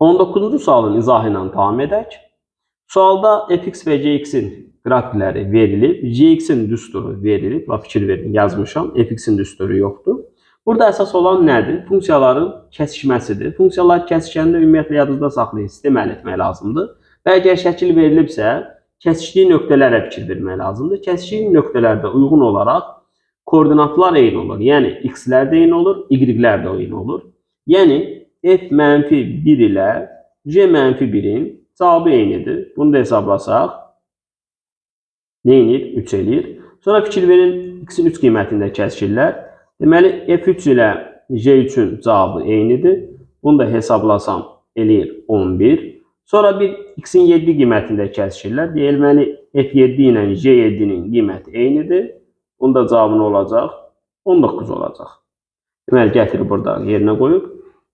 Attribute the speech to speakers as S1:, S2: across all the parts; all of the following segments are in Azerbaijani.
S1: 19-cu sualın izahı ilə davam edək. Sualda fx və gx-in qrafikləri verilib, gx-in düsturu verilib. Fikir verin, yazmışam. Fx-in düsturu yoxdur. Burada əsas olan nədir? Funksiyaların kəsişməsidir. Funksiyalar kəsişəndə ümumiyyətlə yadınızda saxlayın, sistem həll etmək lazımdır. Və əgər şəkil verilibsə, kəsişdiyi nöqtələrə fikir vermək lazımdır. Kəsişdiyi nöqtələrdə uyğun olaraq koordinatlar eyni olur. Yəni, x-lər də eyni olur, y-lər də eyni olur. Yəni, f-1 ilə c-1-in cavabı eynidir. Bunu da hesablasaq, nə edir? 3 eləyir. Sonra fikir verin, x-in 3 qiymətində kəsişirlər. Deməli, f3 ilə j3-ün cavabı eynidir. Bunu da hesablasam, eləyir 11. Sonra bir x-in 7 qiymətində kəsişirlər. Deməli, f7 ilə j7-nin qiyməti eynidir. Bunun da cavabı nə olacaq? 19 olacaq. Deməli, gətirib burada yerinə qoyub,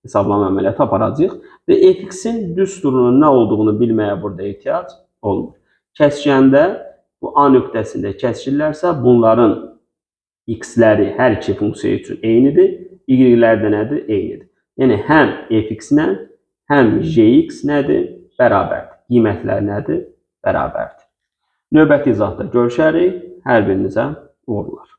S1: hesablama əməliyyatı aparacaq və fx-in düsturunun nə olduğunu bilməyə burada ehtiyac olmur. Kəsişəndə bu A nöqtəsində kəsişirlərsə, bunların x-ləri hər iki funksiya üçün eynidir, y-lər də nədir? Eynidir. Yəni, həm fx-lə, həm gx nədir? Bərabərdir. Qiymətlər nədir? Bərabərdir. Növbəti izahda görüşərik. Hər birinizə uğurlar.